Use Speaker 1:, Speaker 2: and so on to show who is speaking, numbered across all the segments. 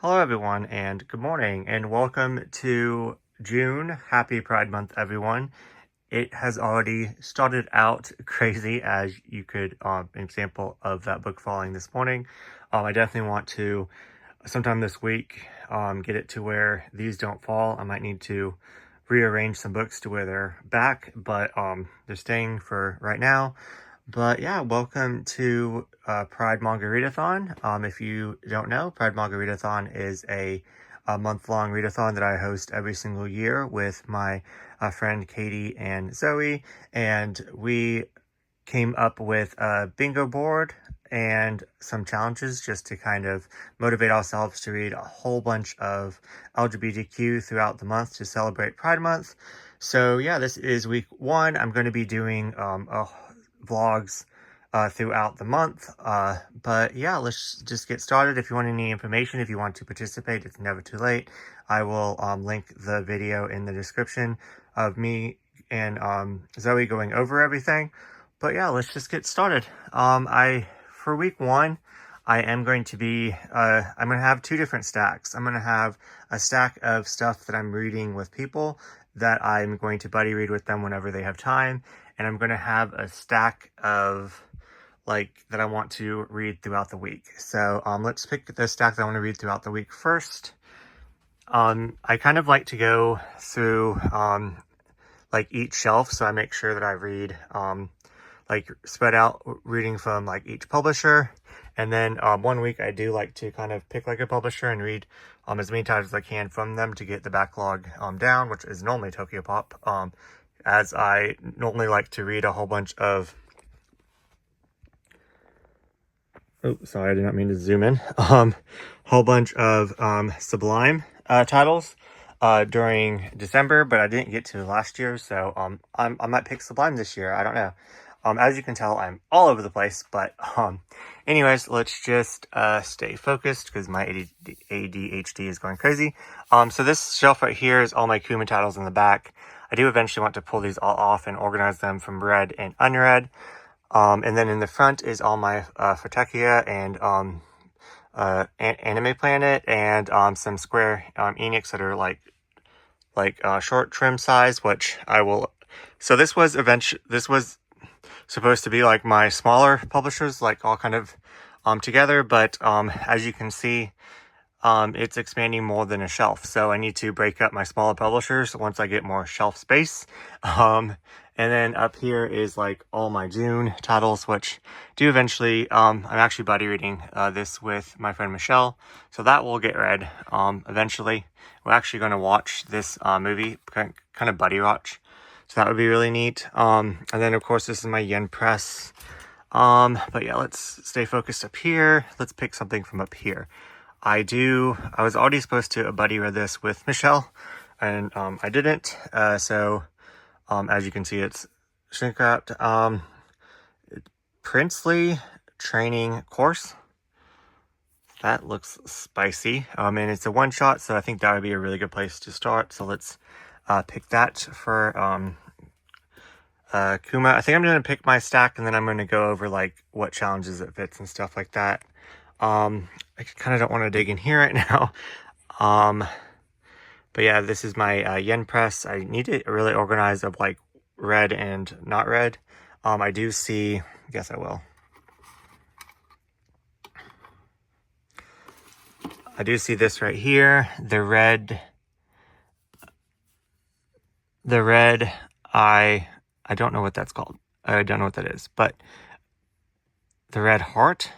Speaker 1: Hello everyone and good morning and welcome to June. Happy Pride Month everyone. It has already started out crazy, as you could an example of that book falling this morning. I definitely want to sometime this week get it to where these don't fall. I might need to rearrange some books to where they're back, but they're staying for right now. But yeah, welcome to Pride Manga Readathon. If you don't know, Pride Manga Readathon is a month-long readathon that I host every single year with my friend Katie and Zoe, and we came up with a bingo board and some challenges just to kind of motivate ourselves to read a whole bunch of LGBTQ throughout the month to celebrate Pride Month. So yeah, this is week one. I'm going to be doing vlogs throughout the month. But yeah, let's just get started. If you want any information, if you want to participate, it's never too late. I will link the video in the description of me and Zoe going over everything. But yeah, let's just get started. For week one, I am going to be, I'm going to have two different stacks. I'm going to have a stack of stuff that I'm reading with people that I'm going to buddy read with them whenever they have time. And I'm going to have a stack of that I want to read throughout the week. So let's pick the stack that I want to read throughout the week first. I kind of like to go through each shelf, so I make sure that I read spread out reading from each publisher. And then one week I do like to kind of pick a publisher and read as many times as I can from them to get the backlog down, which is normally Tokyo Pop, as I normally like to read a whole bunch of sorry, I did not mean to zoom in. Whole bunch of Sublime titles during December, but I didn't get to last year, so I might pick Sublime this year. I don't know. As you can tell, I'm all over the place, but anyways, let's just stay focused because my ADHD is going crazy. So this shelf right here is all my Kuma titles in the back. I do eventually want to pull these all off and organize them from read and unread. And then in the front is all my Fotekia and Anime Planet and some Square Enix that are short trim size, which I will. So this was supposed to be my smaller publishers, all kind of together, but as you can see, it's expanding more than a shelf, so I need to break up my smaller publishers once I get more shelf space. And then up here is all my June titles, which do eventually, I'm actually buddy reading this with my friend Michelle, so that will get read eventually. We're actually going to watch this movie, kind of buddy watch, so that would be really neat. And then of course this is my Yen Press. But yeah, let's stay focused up here. Let's pick something from up here. I was already supposed to buddy read this with Michelle, and I didn't, so as you can see, it's shrink wrapped. Princely Training Course. That looks spicy. And it's a one shot, so I think that would be a really good place to start. So let's pick that for Kuma. I think I'm going to pick my stack, and then I'm going to go over what challenges it fits and stuff like that. I kind of don't want to dig in here right now. But yeah, this is my Yen Press. I need to really organize of read and not read. I do see, guess I will. I do see this right here. The red, I don't know what that's called. I don't know what that is, but the Red Heart.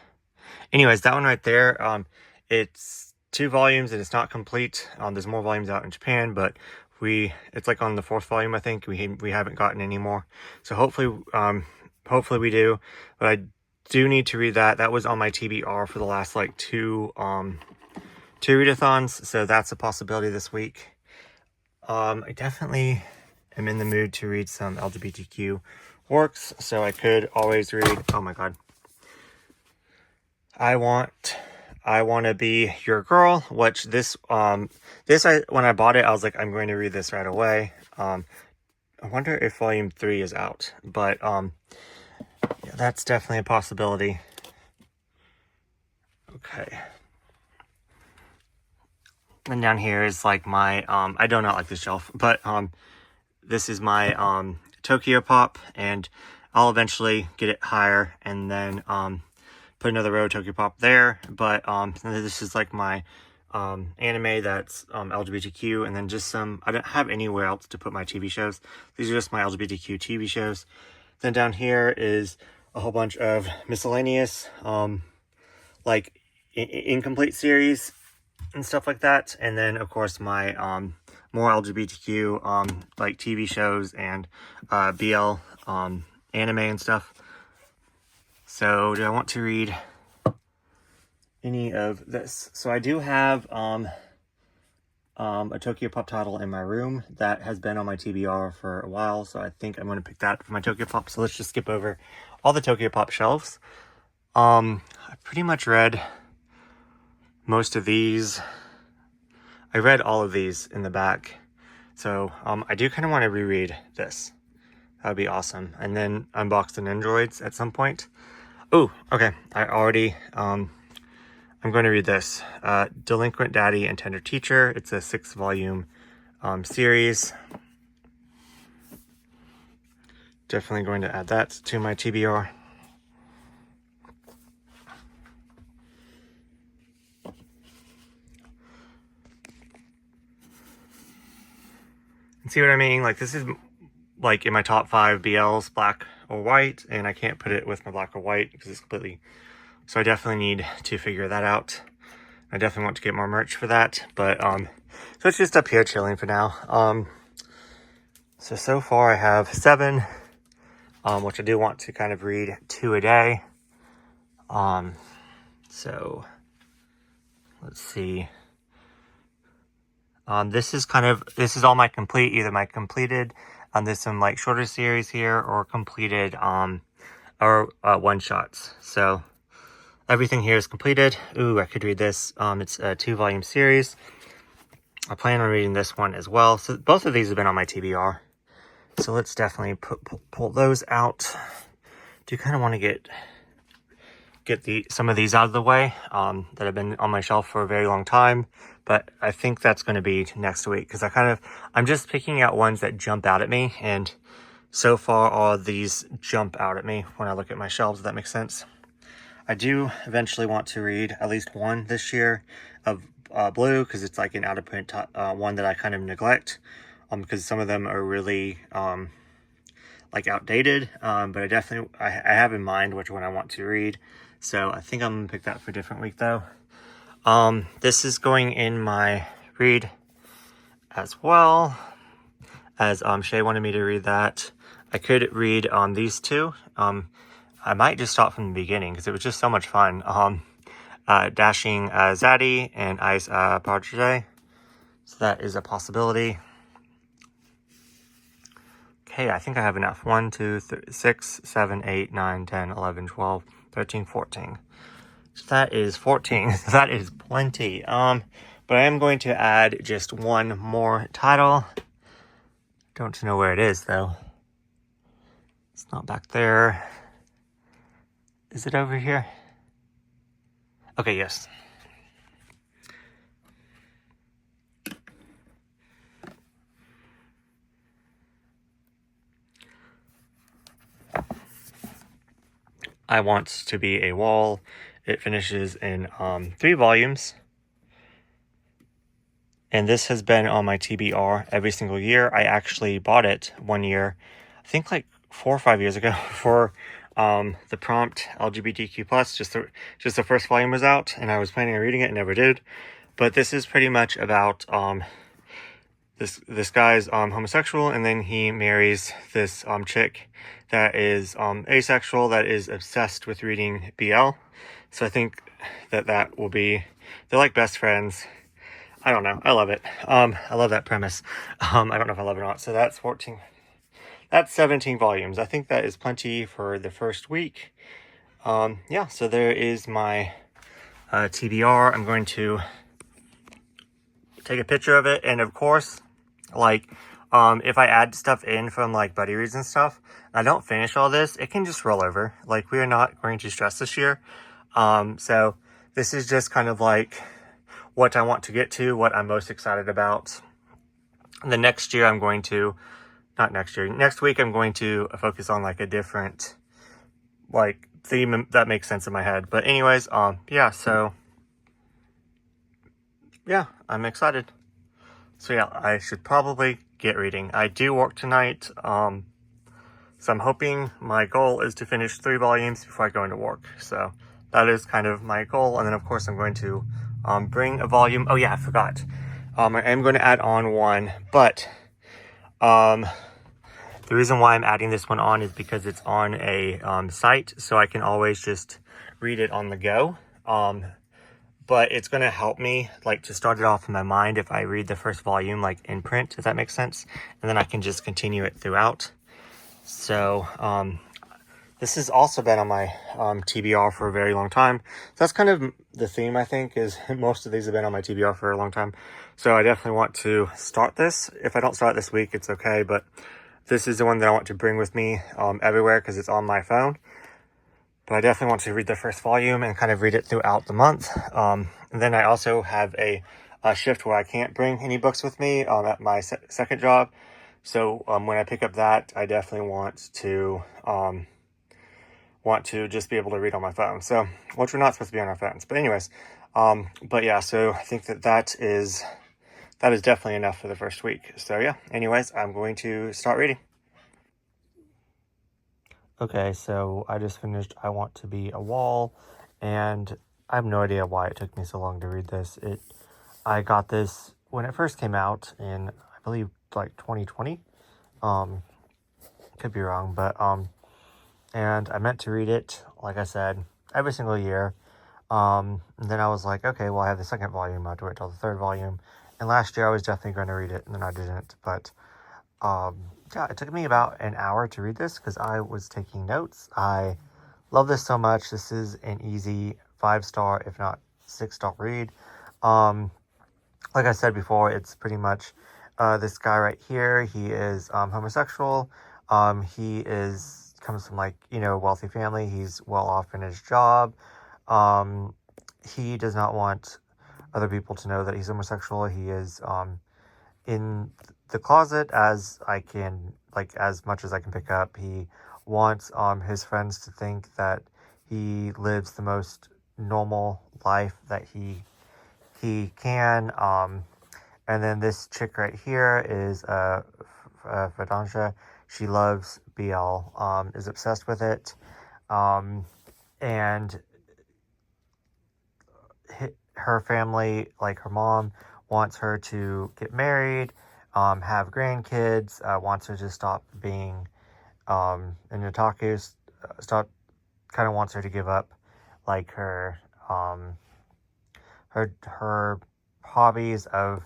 Speaker 1: Anyways, that one right there, it's 2 volumes and it's not complete. There's more volumes out in Japan, but it's on the 4th volume, I think. We haven't gotten any more. So hopefully we do. But I do need to read that. That was on my TBR for the last two readathons, so that's a possibility this week. I definitely am in the mood to read some LGBTQ works, so I could always read, oh my god, I want to be your girl, which when I bought it, I was I'm going to read this right away. I wonder if volume 3 is out, but yeah, that's definitely a possibility. Okay. Then down here is like my, I do not like this shelf, but this is my Tokyo Pop, and I'll eventually get it higher and then put another row of Tokyo Pop there. But this is like my anime that's LGBTQ, and then just some, I don't have anywhere else to put my TV shows. These are just my LGBTQ TV shows. Then down here is a whole bunch of miscellaneous like incomplete series and stuff like that. And then of course my more LGBTQ like TV shows and BL anime and stuff. So do I want to read any of this? So I do have a Tokyo Pop title in my room that has been on my TBR for a while, so I think I'm going to pick that for my Tokyo Pop. So let's just skip over all the Tokyo Pop shelves. I pretty much read most of these. I read all of these in the back, so I do kind of want to reread this. That would be awesome. And then unbox the Nendroids at some point. Oh, okay. I already, I'm going to read this. Delinquent Daddy and Tender Teacher. It's a 6-volume series. Definitely going to add that to my TBR. See what I mean? Like, this is like in my top 5 BLs, black or white, and I can't put it with my black or white because it's completely, so I definitely need to figure that out. I definitely want to get more merch for that, but so it's just up here chilling for now. So far I have 7, which I do want to kind of read 2 a day. So let's see. This is all my complete, either my completed, there's some like shorter series here, or completed, or one-shots. So everything here is completed. Ooh, I could read this. It's a 2-volume series. I plan on reading this one as well. So both of these have been on my TBR. So let's definitely pull those out. Do kind of want to get some of these out of the way that have been on my shelf for a very long time, but I think that's going to be next week, because I'm just picking out ones that jump out at me, and so far all of these jump out at me when I look at my shelves, if that makes sense. I do eventually want to read at least one this year of Blue, because it's like an out of print one that I kind of neglect, because some of them are really like outdated, but I have in mind which one I want to read. So I think I'm gonna pick that for a different week though. This is going in my read as well, as Shay wanted me to read that. I could read these 2. I might just start from the beginning because it was just so much fun. Dashing Zaddy and Ice Partridge. So that is a possibility. Okay, I think I have enough. 1, 2, 3, 6, 7, 8, 9, 10, 11, 12, 13, 14. So that is 14. That is plenty. But I am going to add just one more title. Don't know where it is though. It's not back there. Is it over here? Okay, yes. I Want to Be a Wall. It finishes in 3 volumes. And this has been on my TBR every single year. I actually bought it one year, I think like 4 or 5 years ago, for the prompt LGBTQ+. Just the first volume was out, and I was planning on reading it and never did. But this is pretty much about this guy's homosexual, and then he marries this chick that is asexual, that is obsessed with reading BL. So I think that will be, they're like best friends. I don't know. I love it. I love that premise. I don't know if I love it or not. So that's 14. That's 17 volumes. I think that is plenty for the first week. Yeah, so there is my TBR. I'm going to take a picture of it. And of course, like, if I add stuff in from like buddy reads and stuff, I don't finish all this, it can just roll over. Like, we are not going to stress this year. So this is just kind of like what I want to get to, what I'm most excited about. And the next year I'm going to, not next year, next week I'm going to focus on like a different like theme that makes sense in my head. But anyways, yeah, so yeah, I'm excited. So yeah, I should probably get reading. I do work tonight, so I'm hoping my goal is to finish 3 volumes before I go into work. So that is kind of my goal. And then of course I'm going to bring a volume. Oh yeah, I forgot. I am going to add on one, but the reason why I'm adding this one on is because it's on a site, so I can always just read it on the go. But it's going to help me like to start it off in my mind if I read the first volume like in print, if that makes sense. And then I can just continue it throughout. So this has also been on my TBR for a very long time. So that's kind of the theme, I think, is most of these have been on my TBR for a long time. So I definitely want to start this. If I don't start this week, it's okay. But this is the one that I want to bring with me everywhere because it's on my phone. But I definitely want to read the first volume and kind of read it throughout the month. And then I also have a shift where I can't bring any books with me at my second job. So when I pick up that, I definitely want to just be able to read on my phone. So, which we're not supposed to be on our phones. But anyways, but yeah, so I think that is definitely enough for the first week. So yeah, anyways, I'm going to start reading. Okay, so I just finished I Want to Be a Wall, and I have no idea why it took me so long to read this. I got this when it first came out in, I believe, like 2020. Could be wrong, but and I meant to read it, like I said, every single year. And then I was like, okay, well, I have the second volume. I have to wait till the third volume. And last year I was definitely going to read it, and then I didn't. But yeah, it took me about an hour to read this because I was taking notes. I love this so much. This is an easy 5-star, if not 6-star read. Like I said before, it's pretty much this guy right here. He is homosexual. He comes from like, a wealthy family. He's well off in his job. He does not want other people to know that he's homosexual. He is in the closet as much as I can pick up. He wants his friends to think that he lives the most normal life that he can. And then this chick right here is Vedanta. She loves BL, is obsessed with it, and her family, like her mom, wants her to get married, have grandkids, wants her to stop being an otaku, kind of wants her to give up like her hobbies of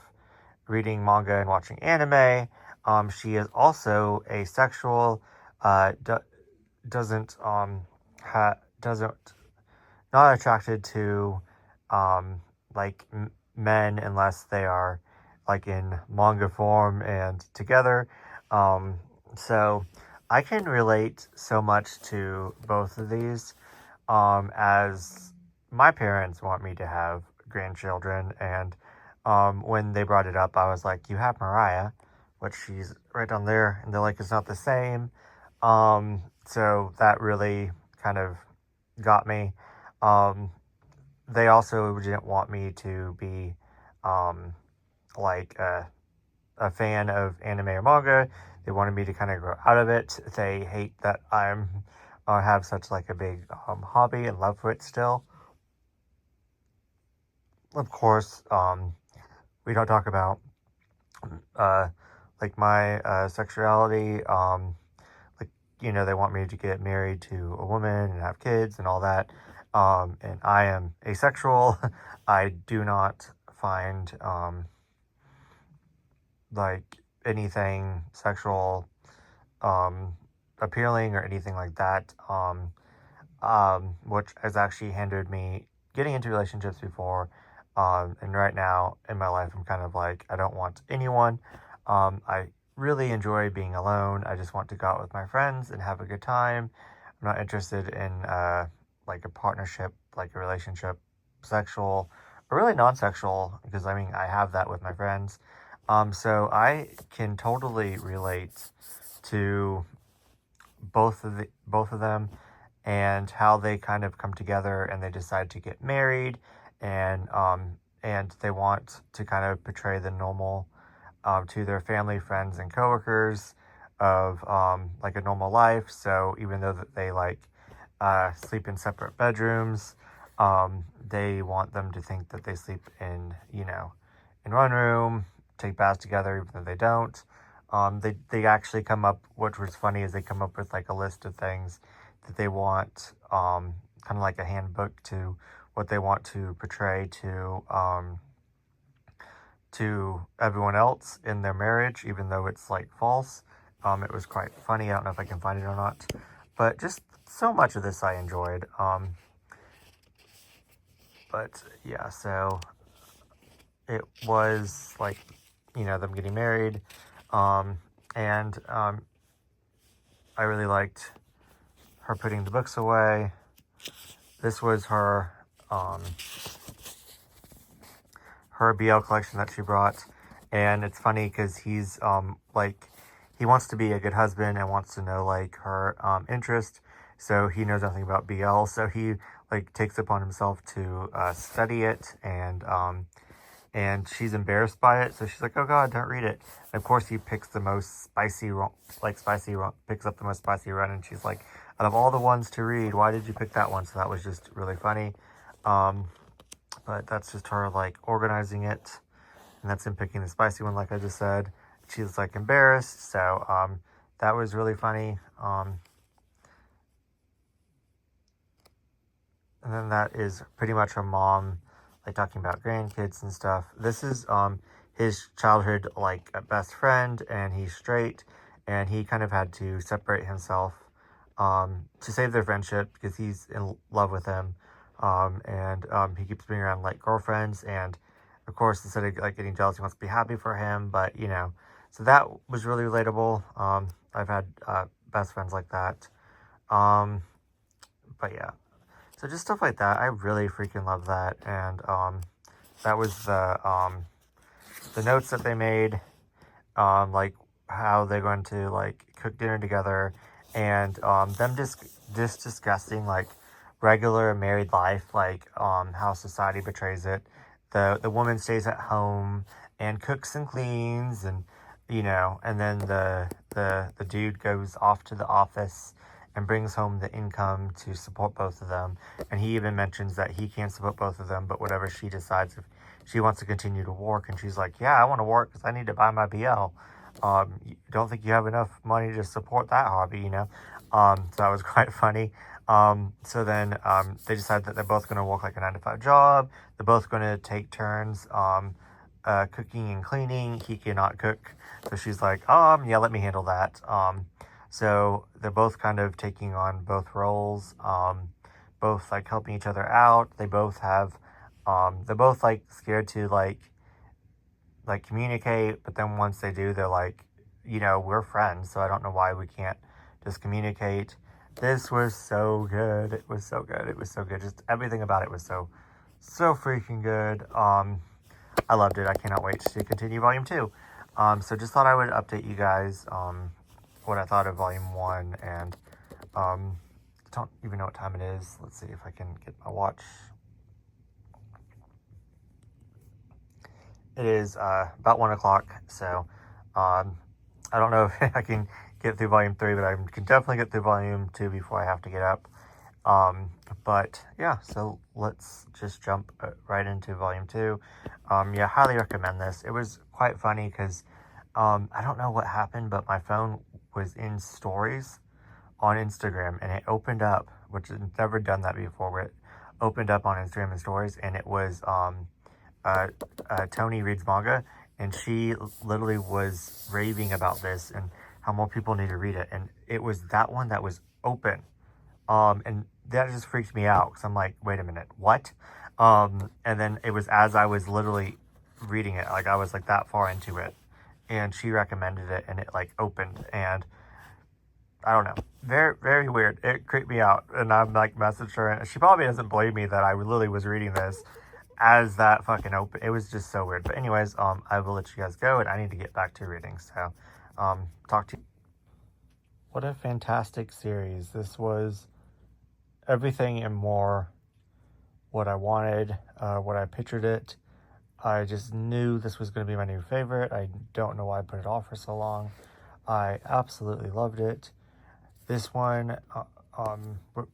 Speaker 1: reading manga and watching anime. She is also asexual, doesn't not attracted to men unless they are like in manga form and together. So I can relate so much to both of these, as my parents want me to have grandchildren, and when they brought it up, I was like, you have Mariah, which she's right down there, and they're like, it's not the same. So that really kind of got me. They also didn't want me to be like a fan of anime or manga. They wanted me to kind of grow out of it. They hate that I'm have such like a big hobby and love for it still. Of course, we don't talk about like my sexuality. Like, they want me to get married to a woman and have kids and all that. And I am asexual. I do not find like anything sexual appealing or anything like that. Which has actually hindered me getting into relationships before. And right now in my life, I'm kind of like, I don't want anyone. I really enjoy being alone. I just want to go out with my friends and have a good time. I'm not interested in like a partnership, like a relationship, sexual really non-sexual, because I mean, I have that with my friends. So I can totally relate to both of them, and how they kind of come together and they decide to get married, and they want to kind of portray the normal, to their family, friends, and coworkers of, like a normal life. So even though that they like sleep in separate bedrooms, they want them to think that they sleep in, in one room, take baths together, even though they don't. They actually come up, which was funny, is they come up with like a list of things that they want, kind of like a handbook to what they want to portray to everyone else in their marriage, even though it's like false. It was quite funny. I don't know if I can find it or not, but just so much of this I enjoyed. But yeah, so it was like, them getting married, and I really liked her putting the books away. This was her BL collection that she brought, and it's funny because he's like, he wants to be a good husband and wants to know like her interest, so he knows nothing about BL, so he like takes upon himself to study it, and she's embarrassed by it, so she's like, oh god, don't read it. And of course he picks the most picks up the most spicy run, and she's like, out of all the ones to read, why did you pick that one? So that was just really funny. But that's just her like organizing it, and that's him picking the spicy one, like I just said. She's like embarrassed, so that was really funny. And then that is pretty much her mom, like talking about grandkids and stuff. This is his childhood like best friend, and he's straight, and he kind of had to separate himself to save their friendship because he's in love with him, and he keeps being around like girlfriends, and of course instead of like getting jealous, he wants to be happy for him, but so that was really relatable. I've had best friends like that, but yeah. So just stuff like that, I really freaking love that. And that was the notes that they made, like how they're going to like cook dinner together, and them just discussing like regular married life, like how society betrays it. The woman stays at home and cooks and cleans, and and then the dude goes off to the office and brings home the income to support both of them. And he even mentions that he can't support both of them, but whatever she decides, if she wants to continue to work, and she's like, yeah, I want to work because I need to buy my BL. Don't think you have enough money to support that hobby, So that was quite funny. So then they decide that they're both going to work like a 9-to-5 job. They're both going to take turns cooking and cleaning. He cannot cook, so she's like, yeah, let me handle that. So they're both kind of taking on both roles, both like helping each other out. They both have, they're both like scared to like communicate, but then once they do, they're like, we're friends, so I don't know why we can't just communicate. This was so good. It was so good. It was so good. Just everything about it was so freaking good. I loved it. I cannot wait to continue volume 2. So just thought I would update you guys, what I thought of volume 1, and don't even know what time it is. Let's see if I can get my watch. It is about 1 o'clock, so I don't know if I can get through volume 3, but I can definitely get through volume 2 before I have to get up. But yeah, so let's just jump right into volume 2. Yeah, highly recommend this. It was quite funny because I don't know what happened, but my phone was in stories on Instagram, and it opened up, which I've never done that before, where it opened up on Instagram and stories, and it was Tony reads manga, and she literally was raving about this and how more people need to read it, and it was that one that was open, and that just freaked me out because I'm like, wait a minute, what? And then it was as I was literally reading it, like I was like that far into it, and she recommended it, and it like opened, and I don't know, very, very weird. It creeped me out, and I'm like messaged her, and she probably doesn't believe me that I literally was reading this, as that fucking open. It was just so weird. But anyways, I will let you guys go, and I need to get back to reading. So, talk to you. What a fantastic series. This was everything and more what I wanted, what I pictured it. I just knew this was going to be my new favorite. I don't know why I put it off for so long. I absolutely loved it. This one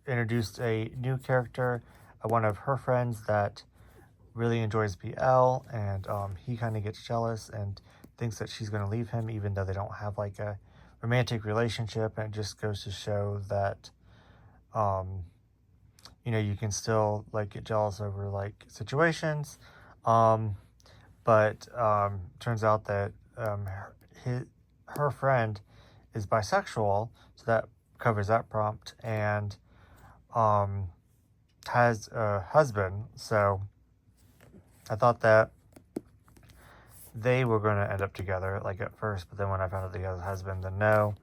Speaker 1: introduced a new character, one of her friends that really enjoys BL, and he kind of gets jealous and thinks that she's going to leave him, even though they don't have like a romantic relationship. And it just goes to show that, you know, you can still like get jealous over like situations. But turns out that her friend is bisexual, so that covers that prompt, and has a husband. So I thought that they were going to end up together, like at first, but then when I found out that he has a husband, then no.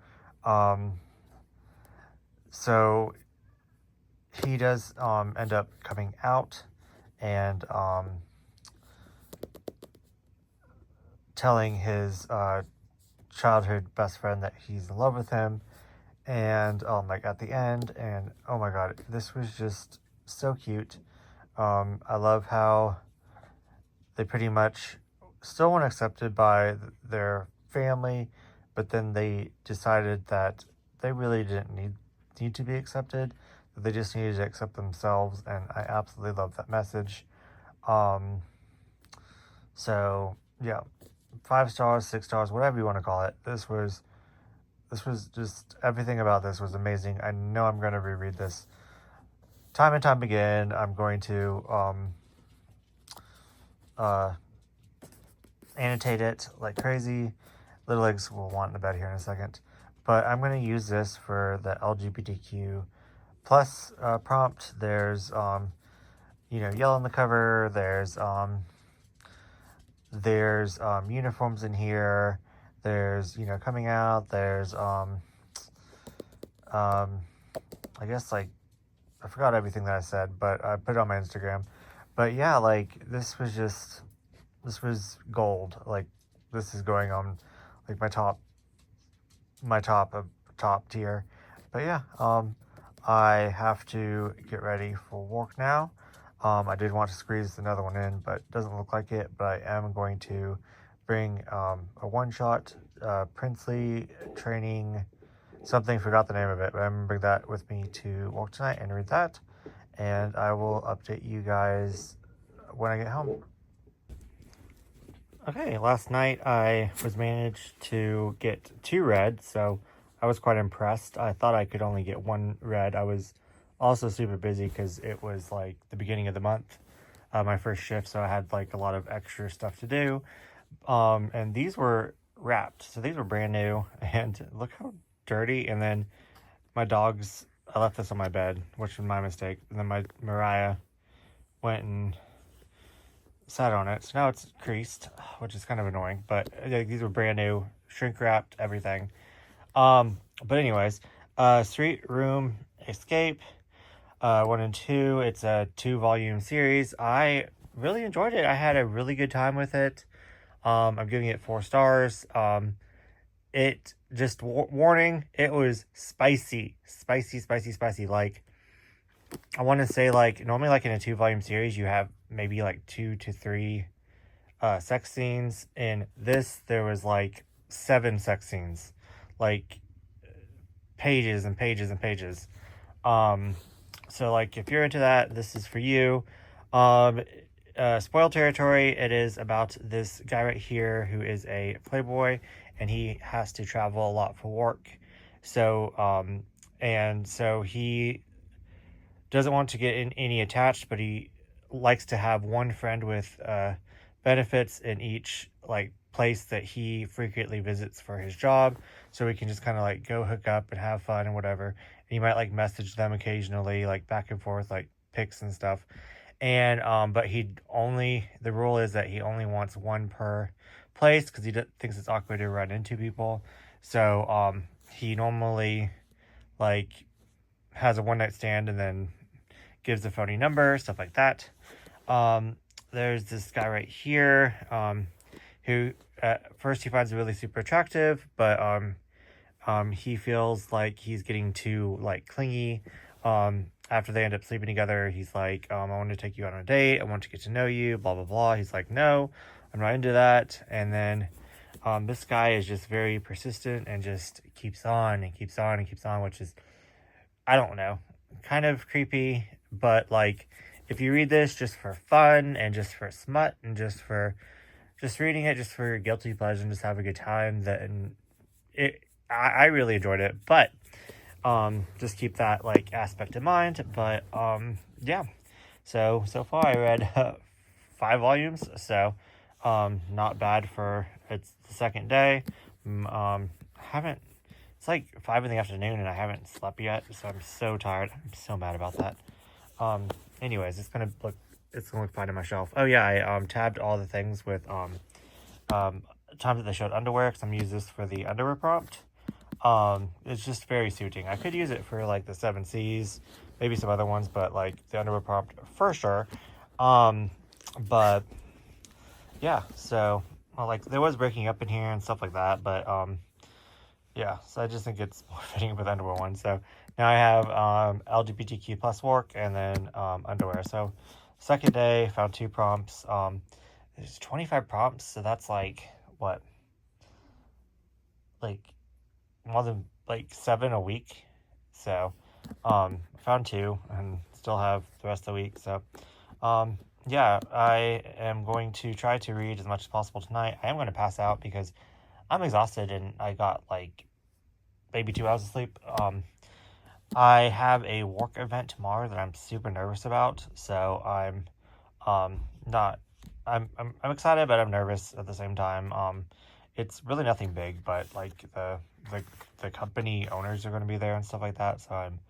Speaker 1: So he does end up coming out and telling his childhood best friend that he's in love with him, and like at the end, and oh my god, this was just so cute. I love how they pretty much still weren't accepted by their family, but then they decided that they really didn't need to be accepted, that they just needed to accept themselves, and I absolutely love that message. So yeah, 5 stars, 6 stars, whatever you want to call it. This was just, everything about this was amazing. I know I'm going to reread this time and time again. I'm going to annotate it like crazy. Little Legs will want in the bed here in a second. But I'm going to use this for the LGBTQ plus prompt. There's, you know, yellow on the cover. There's uniforms in here. There's, you know, coming out. There's, I guess, like, I forgot everything that I said, but I put it on my Instagram. But yeah, like, this was gold. Like, this is going on, like, my top tier. But yeah, I have to get ready for work now. I did want to squeeze another one in, but it doesn't look like it. But I am going to bring a one-shot Princely training something, forgot the name of it, but I'm going to bring that with me to work tonight and read that. And I will update you guys when I get home. Okay, last night I was managed to get 2 read, so I was quite impressed. I thought I could only get 1 read. I was also super busy because it was like the beginning of the month, my first shift, so I had like a lot of extra stuff to do. And these were wrapped, so these were brand new, and look how dirty. And then my dogs, I left this on my bed, which was my mistake, and then my Mariah went and sat on it, so now it's creased, which is kind of annoying. But these were brand new, shrink wrapped, everything. But anyways, Street Room Escape 1 and 2. It's a 2-volume series. I really enjoyed it. I had a really good time with it. I'm giving it 4 stars. It just warning, it was spicy. Like, I want to say, like, normally, like, in a 2-volume series, you have maybe like 2 to 3 sex scenes. In this, there was like 7 sex scenes, like pages and pages and pages. So like, if you're into that, this is for you. Spoiled territory. It is about this guy right here who is a playboy, and he has to travel a lot for work. So and so he doesn't want to get in any attached, but he likes to have one friend with benefits in each like place that he frequently visits for his job, so we can just kind of like go hook up and have fun and whatever. And he might like message them occasionally, like back and forth, like pics and stuff. And but the rule is that he only wants one per place, because he thinks it's awkward to run into people. So he normally like has a one night stand and then gives a phony number, stuff like that. there's this guy right here, who at first he finds really super attractive, but he feels like he's getting too like clingy. After they end up sleeping together, he's like, I want to take you on a date. I want to get to know you, blah, blah, blah. He's like, no, I'm not into that. And then this guy is just very persistent and just keeps on and keeps on and keeps on, which is, I don't know, kind of creepy. But like, if you read this just for fun and just for smut and just reading it just for your guilty pleasure and just have a good time, then I really enjoyed it. But just keep that like aspect in mind. But yeah, so far I read 5 volumes, so not bad for it's the second day. Haven't It's like 5 in the afternoon and I haven't slept yet, so I'm so tired. I'm so mad about that. Anyways, it's gonna look fine on my shelf. Oh yeah, I tabbed all the things with times that they showed underwear, because I'm using this for the underwear prompt. It's just very suiting. I could use it for like the 7 C's, maybe some other ones, but like the underwear prompt for sure. But yeah, so well, like there was breaking up in here and stuff like that, but yeah, so I just think it's more fitting with underwear one. So now I have LGBTQ plus work and then underwear. So second day, found 2 prompts. There's 25 prompts, so that's like what, like more than like 7 a week. So found 2 and still have the rest of the week. So yeah, I am going to try to read as much as possible tonight. I am going to pass out because I'm exhausted and I got like maybe 2 hours of sleep. I have a work event tomorrow that I'm super nervous about, so I'm excited, but I'm nervous at the same time. It's really nothing big, but like the company owners are going to be there and stuff like that, so I'm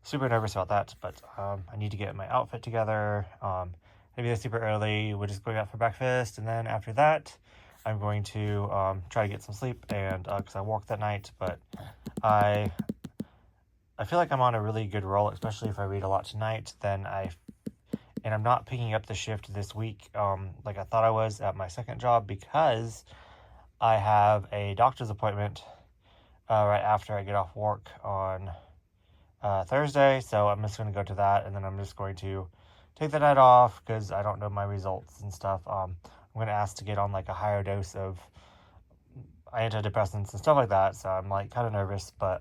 Speaker 1: super nervous about that. But I need to get my outfit together. Maybe that's super early. We're just going out for breakfast, and then after that I'm going to try to get some sleep, and because I work that night. But I feel like I'm on a really good roll, especially if I read a lot tonight. And I'm not picking up the shift this week like I thought I was at my second job, because I have a doctor's appointment right after I get off work on Thursday. So I'm just going to go to that, and then I'm just going to take the night off because I don't know my results and stuff. I'm going to ask to get on like a higher dose of antidepressants and stuff like that. So I'm like kind of nervous, but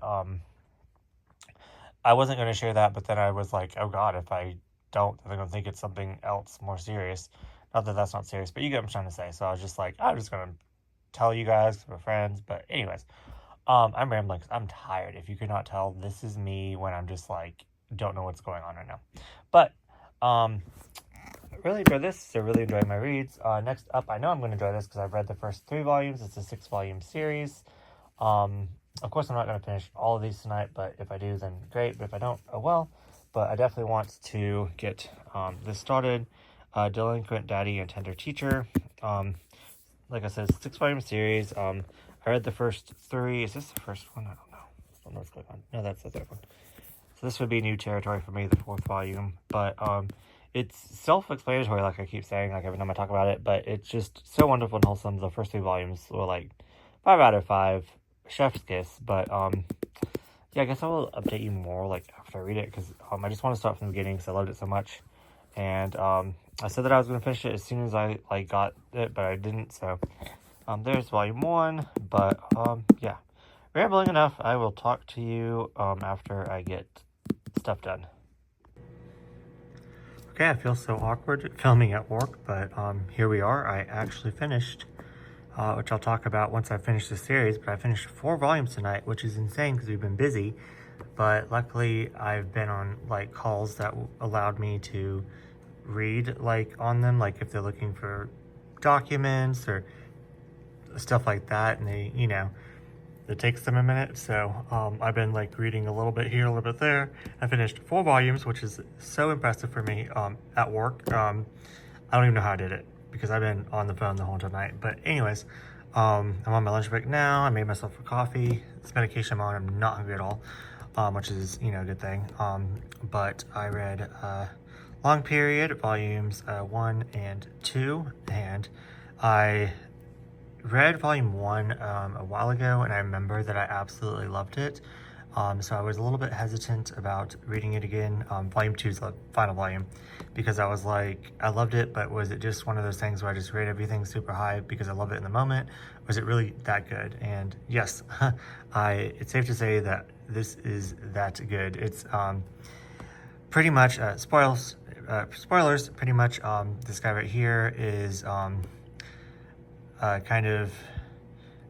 Speaker 1: I wasn't going to share that. But then I was like, oh God, if I don't, they're going to think it's something else more serious. Not that that's not serious, but you get what I'm trying to say. So I was just like, I'm just going to tell you guys, we're friends. But anyways, I'm rambling because I'm tired. If you could not tell, this is me when I'm just like, don't know what's going on right now. But really enjoyed this, so really enjoying my reads. Next up, I know I'm going to enjoy this because I've read the first 3 volumes. It's a 6-volume series. Of course, I'm not going to finish all of these tonight, but if I do, then great. But if I don't, oh well. But I definitely want to get this started. Delinquent Daddy and Tender Teacher. Like I said, it's a 6-volume series. I read the first 3. Is this the first one? I don't know what's going on. No, that's the 3rd one. So this would be new territory for me, the 4th volume. But it's self-explanatory, like I keep saying, like every time I talk about it. But it's just so wonderful and wholesome. The first 3 volumes were like 5 out of 5. Chef's kiss. But yeah, I guess I will update you more like after I read it, because I just want to start from the beginning because I loved it so much. And I said that I was going to finish it as soon as I like got it, but I didn't. So there's volume 1. But yeah, rambling enough. I will talk to you after I get stuff done. Okay, I feel so awkward filming at work, but here we are. I actually finished, which I'll talk about once I finish the series. But I finished 4 volumes tonight, which is insane because we've been busy. But luckily, I've been on like calls that allowed me to read like on them, like if they're looking for documents or stuff like that, and they, you know, it takes them a minute. So I've been like reading a little bit here, a little bit there. I finished 4 volumes, which is so impressive for me at work. I don't even know how I did it because I've been on the phone the whole night. But anyways, I'm on my lunch break now. I made myself a coffee. This medication I'm on, I'm not hungry at all, which is, you know, a good thing. But I read Long Period, volumes 1 and 2, and I read volume 1 a while ago, and I remember that I absolutely loved it. So I was a little bit hesitant about reading it again. Volume 2 is the final volume, because I was like, I loved it, but was it just one of those things where I just rate everything super high because I love it in the moment? Was it really that good? And yes, it's safe to say that this is that good. It's pretty much, spoilers, pretty much this guy right here is kind of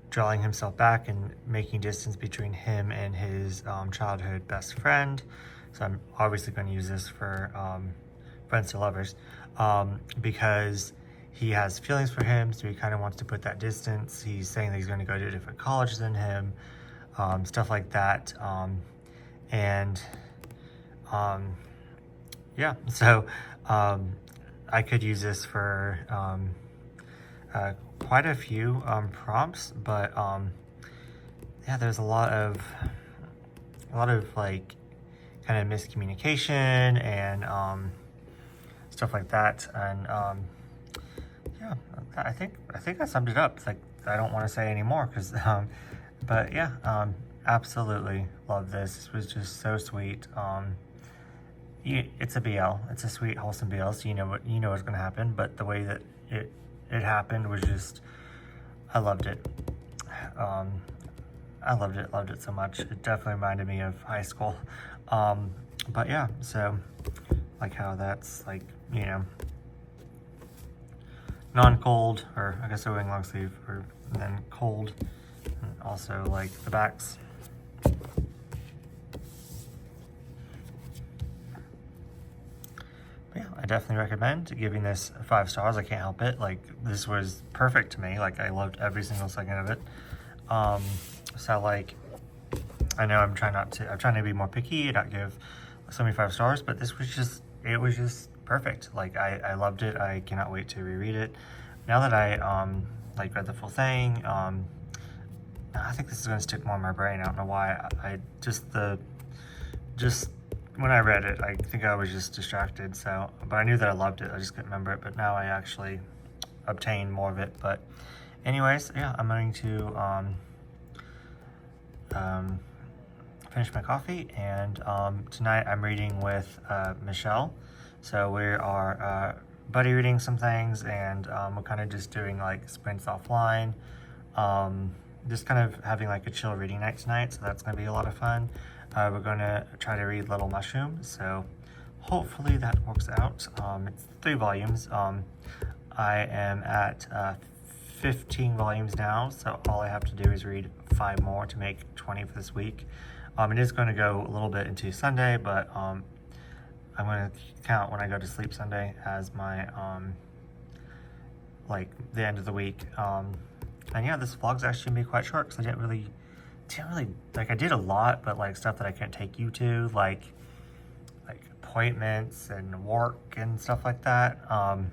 Speaker 1: drawing himself back and making distance between him and his childhood best friend. So I'm obviously going to use this for friends to lovers, because he has feelings for him, so he kind of wants to put that distance. He's saying that he's going to go to a different college than him, stuff like that. Yeah, so I could use this for quite a few prompts, but yeah, there's a lot of like kind of miscommunication and stuff like that, and yeah, I think I summed it up. It's like, I don't want to say any more because but yeah, absolutely love this. This was just so sweet. It's a BL. It's a sweet, wholesome BL, so you know what's going to happen. But the way that it happened was just, I loved it. I loved it so much. It definitely reminded me of high school. But yeah, so like how that's like, non-cold, or I guess they're wearing long sleeve, and then cold, and also like the backs. Yeah, I definitely recommend giving this 5 stars. I can't help it. Like, this was perfect to me. Like, I loved every single second of it. So like, I know I'm trying to be more picky and not give so many 5 stars, but this was just, it was just perfect. Like, I loved it. I cannot wait to reread it. Now that I like read the full thing, I think this is going to stick more in my brain. I don't know why. I just when I read it, I think I was just distracted. So, but I knew that I loved it. I just couldn't remember it. But now I actually obtained more of it. But anyways, yeah, I'm going to finish my coffee, and tonight I'm reading with Michelle. So we are buddy reading some things, and we're kind of just doing like sprints offline. Just kind of having like a chill reading night tonight, so that's going to be a lot of fun. We're going to try to read Little Mushroom, so hopefully that works out. It's 3 volumes. I am at 15 volumes now, so all I have to do is read 5 more to make 20 for this week. It is going to go a little bit into Sunday, but I'm going to count when I go to sleep Sunday as my like the end of the week. And yeah, this vlog's actually gonna be quite short because I didn't really like, I did a lot, but like stuff that I can't take you to, like appointments and work and stuff like that. So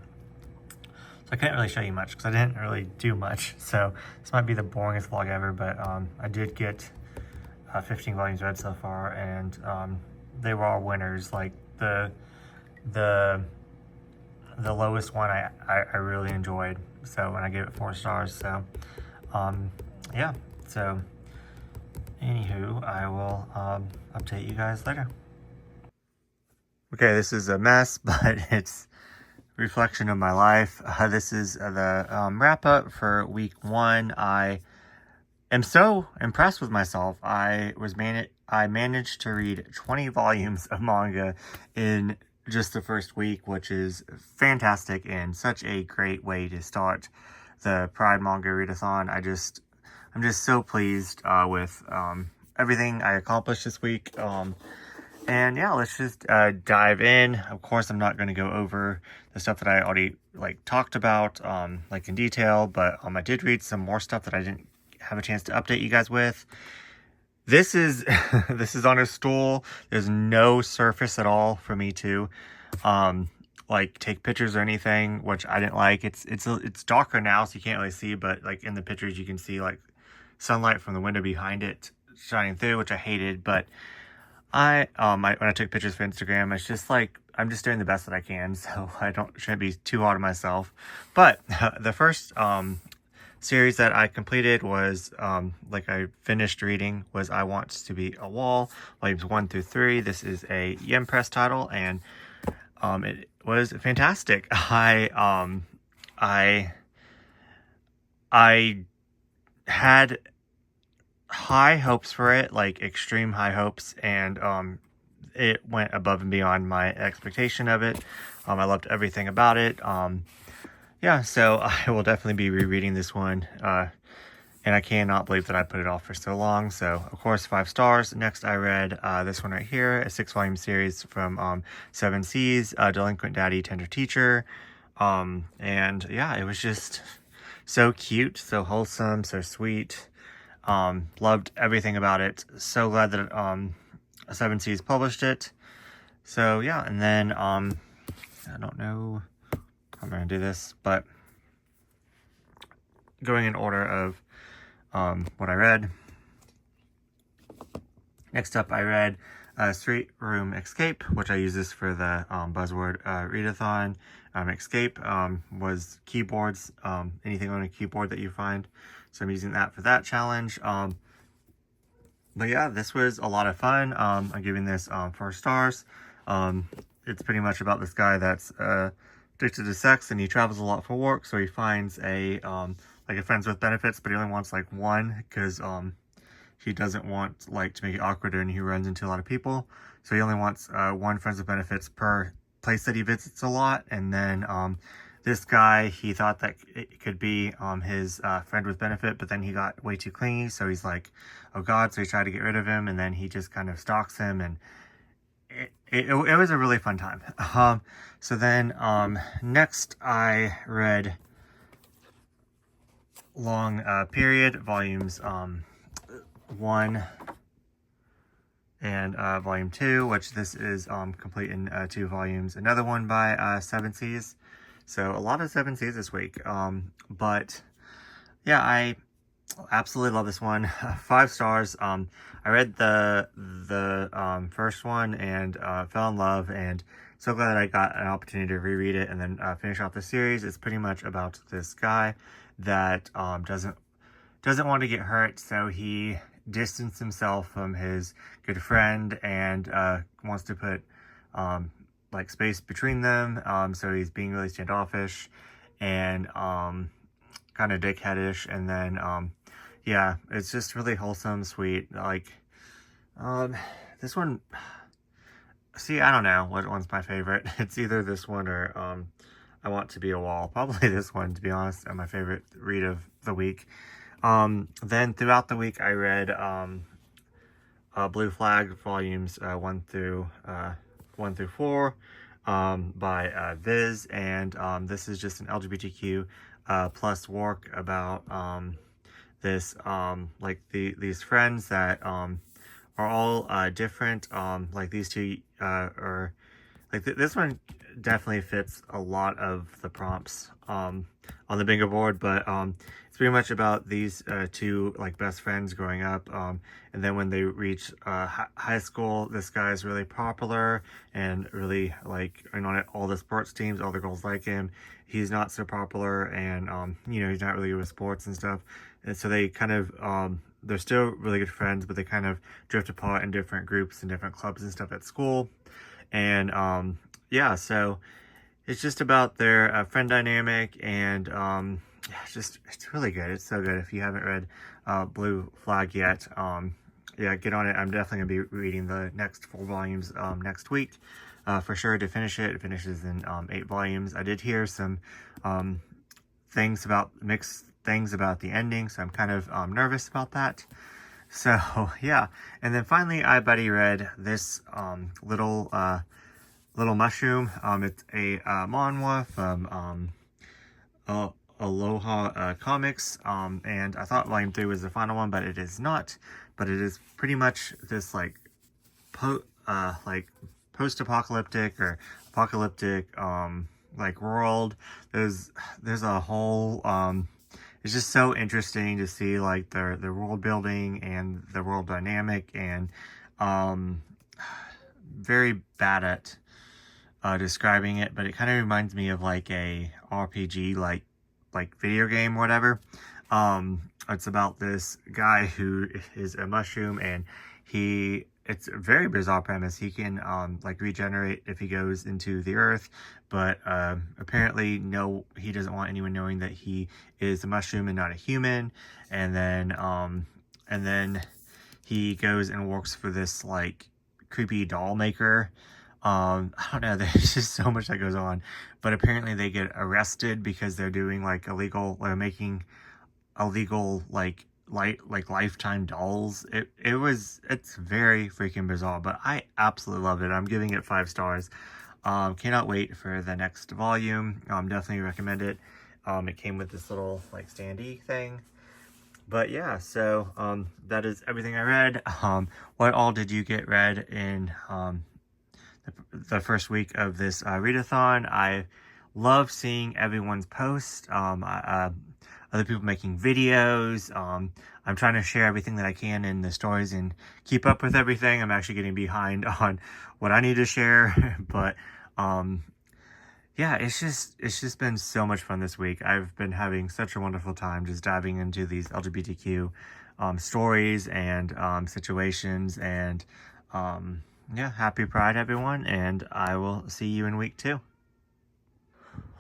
Speaker 1: I couldn't really show you much because I didn't really do much. So this might be the boringest vlog ever, but I did get 15 volumes read so far, and they were all winners. Like the lowest one I really enjoyed, so when I gave it 4 stars. So yeah, so anywho, I will update you guys later. Okay, this is a mess, but it's reflection of my life. This is the wrap up for week 1. I am so impressed with myself. I managed to read 20 volumes of manga in just the first week, which is fantastic and such a great way to start the Pride Manga Readathon. I'm just so pleased with everything I accomplished this week. And yeah, let's just dive in. Of course, I'm not going to go over the stuff that I already like talked about like in detail, but I did read some more stuff that I didn't have a chance to update you guys with. This is this is on a stool. There's no surface at all for me to like take pictures or anything, which I didn't like. It's darker now, so you can't really see, but like in the pictures you can see like sunlight from the window behind it shining through, which I hated. But when I took pictures for Instagram, it's just like I'm just doing the best that I can, so I shouldn't be too hard on myself. But the first series that I completed was like I finished reading was I Want to Be a Wall, volumes 1 through 3. This is a Yen Press title, and it was fantastic. I had high hopes for it, like extreme high hopes, and it went above and beyond my expectation of it. I loved everything about it. Yeah, so I will definitely be rereading this one, and I cannot believe that I put it off for so long. So, of course, 5 stars. Next, I read this one right here, a 6-volume series from 7 Seas, Delinquent Daddy, Tender Teacher. And yeah, it was just so cute, so wholesome, so sweet. Loved everything about it. So glad that 7 Seas published it. So yeah, and then I don't know how I'm gonna do this, but going in order of what I read. Next up, I read Street Room Escape, which I use this for the buzzword readathon. Escape was keyboards, anything on a keyboard that you find. So I'm using that for that challenge. But yeah, this was a lot of fun. I'm giving this 4 stars. It's pretty much about this guy that's addicted to sex, and he travels a lot for work. So he finds like a friends with benefits, but he only wants like one because he doesn't want like to make it awkward, and he runs into a lot of people. So he only wants 1 friends with benefits per place that he visits a lot. And then this guy, he thought that it could be his friend with benefit, but then he got way too clingy. So he's like, oh God. So he tried to get rid of him, and then he just kind of stalks him, and it was a really fun time. So then next I read Long Period, volumes 1 and volume 2, which this is complete in 2 volumes. Another one by 7 Seas. So a lot of 7 Seas this week. But yeah, I absolutely love this one. 5 stars. I read the first one and fell in love, and so glad that I got an opportunity to reread it and then finish off the series. It's pretty much about this guy that doesn't want to get hurt, so he distanced himself from his good friend and wants to put like space between them. So he's being really standoffish and kind of dickheadish, and then yeah, it's just really wholesome, sweet. Like this one, see, I don't know what one's my favorite. It's either this one or I Want to Be a Wall. Probably this one, to be honest, my favorite read of the week. Then throughout the week, I read Blue Flag volumes 1 through 4 by Viz, and this is just an LGBTQ plus work about this like these friends that are all different. Like these two are like this one definitely fits a lot of the prompts on the bingo board, but it's pretty much about these 2 like best friends growing up, and then when they reach high school, this guy is really popular and really like on all the sports teams, all the girls like him. He's not so popular, and you know, he's not really good with sports and stuff, and so they kind of they're still really good friends, but they kind of drift apart in different groups and different clubs and stuff at school. And yeah, so it's just about their friend dynamic, and yeah, it's really good. It's so good. If you haven't read Blue Flag yet, yeah, get on it. I'm definitely gonna be reading the next 4 volumes next week for sure to finish it. It finishes in 8 volumes. I did hear some mixed things about the ending, so I'm kind of nervous about that. So yeah, and then finally I buddy read this little mushroom. It's a manhwa from Aloha Comics, and I thought volume 3 was the final one, but it is not. But it is pretty much this like post-apocalyptic or apocalyptic like world. There's a whole it's just so interesting to see like the world building and the world dynamic, and very bad at describing it, but it kind of reminds me of like a RPG, like video game, whatever. It's about this guy who is a mushroom, and it's a very bizarre premise. He can like regenerate if he goes into the earth, but apparently no, he doesn't want anyone knowing that he is a mushroom and not a human. And then he goes and works for this like creepy doll maker. I don't know, there's just so much that goes on, but apparently they get arrested because they're doing like they're making illegal like lifetime dolls. It's very freaking bizarre, but I absolutely loved it. I'm giving it 5 stars. Cannot wait for the next volume. Definitely recommend it. It came with this little like standee thing. But yeah, so that is everything I read. What all did you get read in the first week of this readathon? I love seeing everyone's posts. Other people making videos. I'm trying to share everything that I can in the stories and keep up with everything. I'm actually getting behind on what I need to share, but yeah, it's just been so much fun this week. I've been having such a wonderful time just diving into these LGBTQ stories and situations, and yeah, happy Pride, everyone, and I will see you in week 2.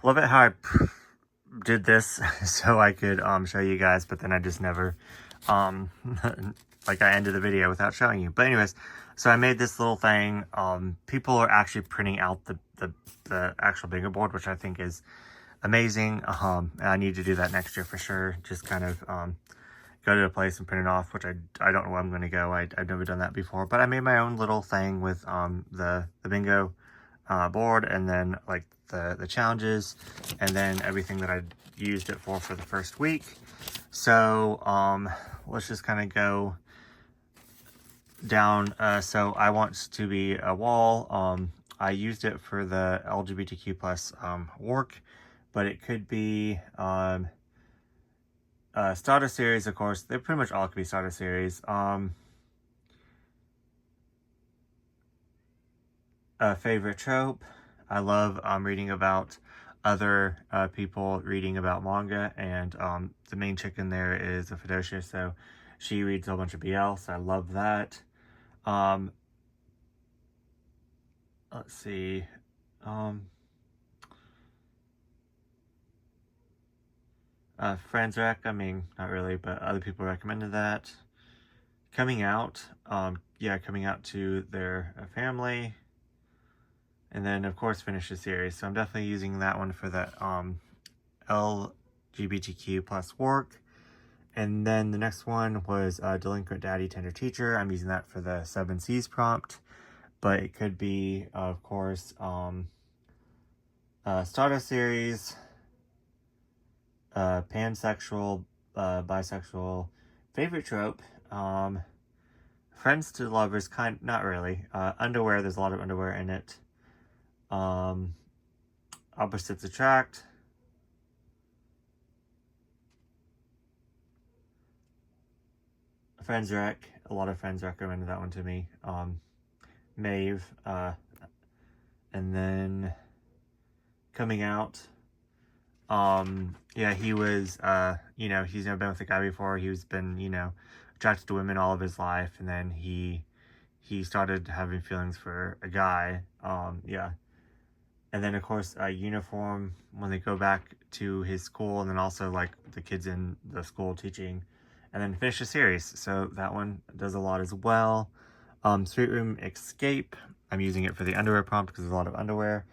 Speaker 1: Love it how I did this so I could show you guys, but then I just never like I ended the video without showing you. But anyways, so I made this little thing. People are actually printing out the actual bingo board, which I think is amazing. And I need to do that next year for sure. Just kind of go to a place and print it off, which I don't know where I'm going to go. I've never done that before, but I made my own little thing with the bingo board, and then like the challenges, and then everything that I used it for the first week. So let's just kind of go down. So I want to be a wall. I used it for the LGBTQ plus work, but it could be starter series, of course. They pretty much all could be starter series. Favorite trope. I love reading about other people reading about manga, and the main chick in there is a Fedosha, so she reads a whole bunch of BL, so I love that. Let's see. Friends rec, I mean, not really, but other people recommended that. Coming out, yeah, coming out to their family. And then, of course, finish the series. So I'm definitely using that one for the LGBTQ plus work. And then the next one was Delinquent Daddy Tender Teacher. I'm using that for the 7 C's prompt. But it could be, of course, starter series, pansexual, bisexual, favorite trope, friends to lovers, not really. Underwear, there's a lot of underwear in it. Opposites attract. Friends rec, a lot of friends recommended that one to me. Maeve, and then coming out. Yeah, he was, you know, he's never been with a guy before. He's been, you know, attracted to women all of his life, and then he started having feelings for a guy. Yeah. And then, of course, uniform when they go back to his school, and then also, like, the kids in the school teaching. And then finish the series. So that one does a lot as well. Sweet Room Escape. I'm using it for the underwear prompt because there's a lot of underwear.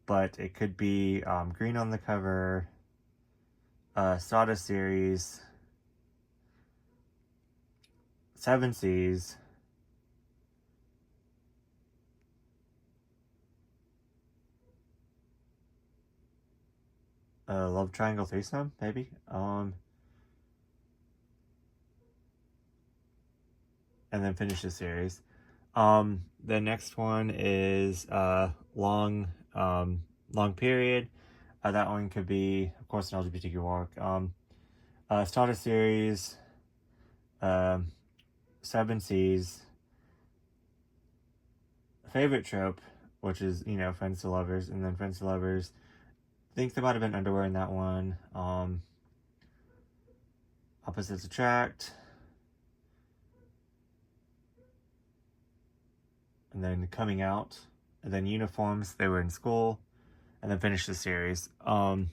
Speaker 1: But it could be green on the cover, Sada series, 7 C's, Love Triangle Threesome, maybe. And then finish the series. The next one is long period. That one could be, of course, an LGBTQ work. Starter series, 7 C's, favorite trope, which is, friends to lovers, and then friends to lovers. I think there might have been underwear in that one. Opposites attract. And then coming out. And then uniforms, they were in school. And then finish the series. And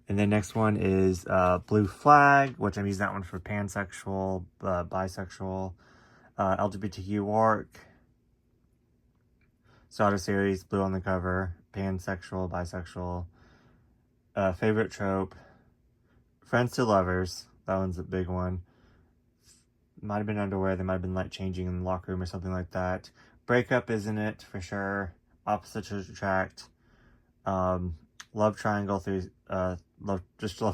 Speaker 1: then next one is Blue Flag, which I'm using that one for pansexual, bisexual, LGBTQ work. Starter series, blue on the cover, pansexual, bisexual. Favorite trope, friends to lovers. That one's a big one. Might have been underwear. They might have been like changing in the locker room or something like that. Breakup isn't it for sure. Opposites attract. Love triangle love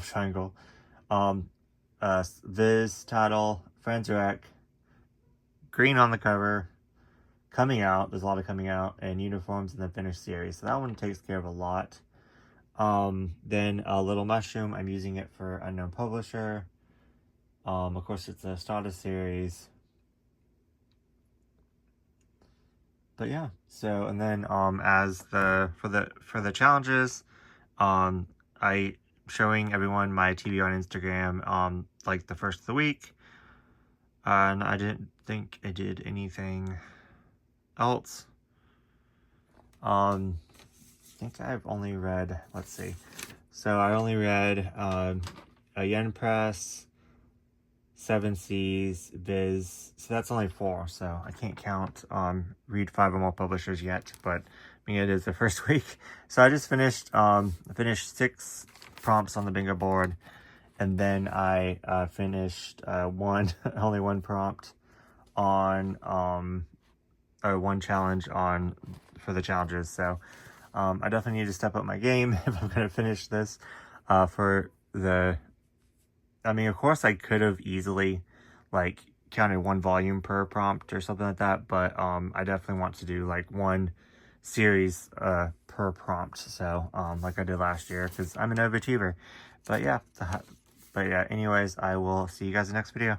Speaker 1: triangle. Viz title, friends rec. Green on the cover. Coming out, there's a lot of coming out, and uniforms, and then finished series. So that one takes care of a lot. Then Little Mushroom, I'm using it for unknown publisher. Of course, it's a starter series. But yeah, so and then for the challenges, I showing everyone my TV on Instagram like the first of the week, and I didn't think I did anything else. I think I've only read, let's see. So I only read a Yen Press, 7 Seas, Viz. So that's only 4. So I can't count read 5 or more publishers yet, but I mean it is the first week. So I just finished 6 prompts on the bingo board, and then I finished only one prompt on or one challenge for the challenges. So I definitely need to step up my game if I'm going to finish this I mean, of course I could have easily like counted 1 volume per prompt or something like that, but I definitely want to do like 1 series per prompt, so like I did last year, because I'm an overachiever. But yeah, anyways, I will see you guys in the next video.